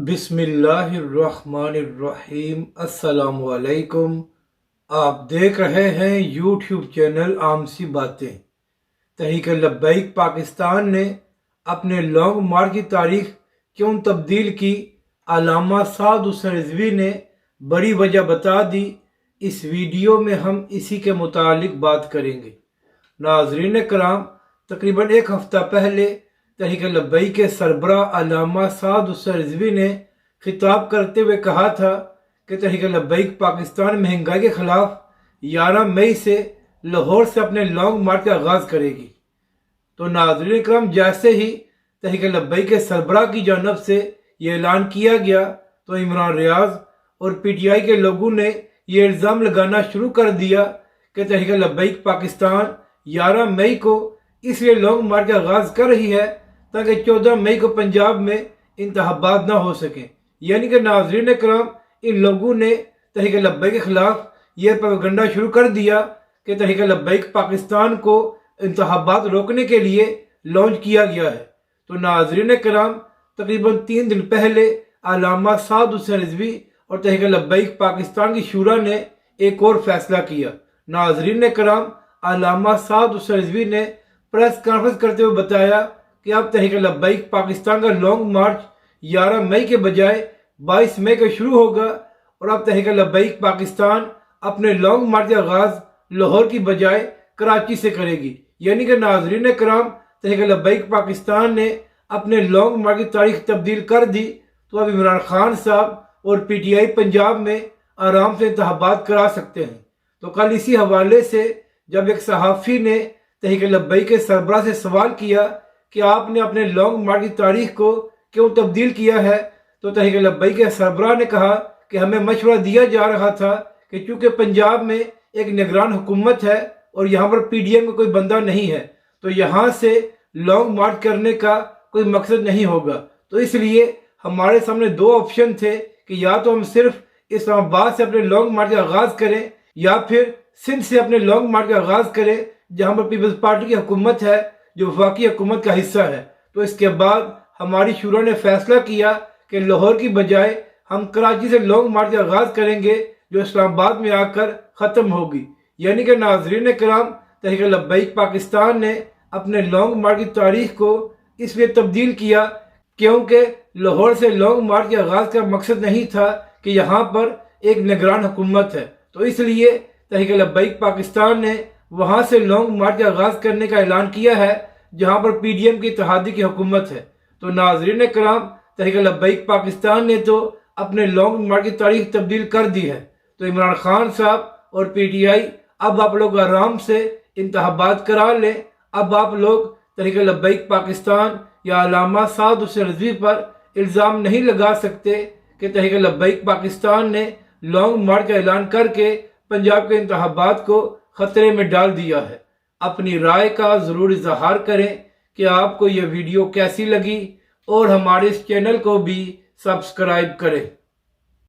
بسم اللہ الرحمن الرحیم۔ السلام علیکم۔ آپ دیکھ رہے ہیں یوٹیوب چینل عام سی باتیں۔ تحریک لبیک پاکستان نے اپنے لانگ مارچ کی تاریخ کیوں تبدیل کی؟ علامہ سعد حسین رضوی نے بڑی وجہ بتا دی۔ اس ویڈیو میں ہم اسی کے متعلق بات کریں گے۔ ناظرین کرام، تقریباً ایک ہفتہ پہلے تحریک لبیک کے سربراہ علامہ سعد حسین رضوی نے خطاب کرتے ہوئے کہا تھا کہ تحریک لبیک پاکستان مہنگائی کے خلاف 11 مئی سے لاہور سے اپنے لانگ مارچ کا آغاز کرے گی۔ تو ناظرین کرام، جیسے ہی تحریک لبیک کے سربراہ کی جانب سے یہ اعلان کیا گیا تو عمران ریاض اور پی ٹی آئی کے لوگوں نے یہ الزام لگانا شروع کر دیا کہ تحریک لبیک پاکستان 11 مئی کو اس لیے لانگ مارچ کا آغاز کر رہی ہے تاکہ 14 مئی کو پنجاب میں انتخابات نہ ہو سکیں۔ یعنی کہ ناظرین کرام، ان لوگوں نے تحریک لبیک کے خلاف یہ پروپیگنڈا شروع کر دیا کہ تحریک لبیک پاکستان کو انتخابات روکنے کے لیے لانچ کیا گیا ہے۔ تو ناظرین کرام، تقریباً 3 دن پہلے علامہ سعد حسین رضوی اور تحریک لبیک پاکستان کی شورا نے ایک اور فیصلہ کیا۔ ناظرین کرام، علامہ سعد حسین رضوی نے پریس کانفرنس کرتے ہوئے بتایا کہ اب تحریک لبیک پاکستان کا لانگ مارچ 11 مئی کے بجائے 22 مئی کو شروع ہوگا، اور اب تحریک لبیک پاکستان اپنے لانگ مارچ کا آغاز لاہور کی بجائے کراچی سے کرے گی۔ یعنی کہ ناظرین کرام، تحریک لبیک پاکستان نے اپنے لانگ مارچ کی تاریخ تبدیل کر دی، تو اب عمران خان صاحب اور پی ٹی آئی پنجاب میں آرام سے انتخابات کرا سکتے ہیں۔ تو کل اسی حوالے سے جب ایک صحافی نے تحریک لبیک کے سربراہ سے سوال کیا کہ آپ نے اپنے لانگ مارچ کی تاریخ کو کیوں تبدیل کیا ہے، تو تحریک لبیک کے سربراہ نے کہا کہ ہمیں مشورہ دیا جا رہا تھا کہ چونکہ پنجاب میں ایک نگران حکومت ہے اور یہاں پر پی ڈی ایم کا کوئی بندہ نہیں ہے، تو یہاں سے لانگ مارچ کرنے کا کوئی مقصد نہیں ہوگا۔ تو اس لیے ہمارے سامنے 2 آپشن تھے کہ یا تو ہم صرف اسلام آباد سے اپنے لانگ مارچ کا آغاز کریں، یا پھر سندھ سے اپنے لانگ مارچ کا آغاز کریں جہاں پر پیپلز پارٹی کی حکومت ہے جو وفاقی حکومت کا حصہ ہے۔ تو اس کے بعد ہماری شورا نے فیصلہ کیا کہ لاہور کی بجائے ہم کراچی سے لانگ مارچ کا آغاز کریں گے جو اسلام آباد میں آ کر ختم ہوگی۔ یعنی کہ ناظرین کرام، تحریک لبیک پاکستان نے اپنے لانگ مارچ کی تاریخ کو اس لیے تبدیل کیا کیونکہ لاہور سے لانگ مارچ کے آغاز کا مقصد نہیں تھا کہ یہاں پر ایک نگران حکومت ہے، تو اس لیے تحریک لبیک پاکستان نے وہاں سے لانگ مارچ کا آغاز کرنے کا اعلان کیا ہے جہاں پر پی ڈی ایم کی اتحادی کی حکومت ہے۔ تو ناظرین کرام، تحریک لبیک پاکستان نے تو اپنے لانگ مارچ کی تاریخ تبدیل کر دی ہے، تو عمران خان صاحب اور پی ٹی آئی، اب آپ لوگ آرام سے انتخابات کرا لیں۔ اب آپ لوگ تحریک لبیک پاکستان یا علامہ سعد حسین رضوی پر الزام نہیں لگا سکتے کہ تحریک لبیک پاکستان نے لانگ مارچ کا اعلان کر کے پنجاب کے انتخابات کو خطرے میں ڈال دیا ہے۔ اپنی رائے کا ضرور اظہار کریں کہ آپ کو یہ ویڈیو کیسی لگی، اور ہمارے اس چینل کو بھی سبسکرائب کریں۔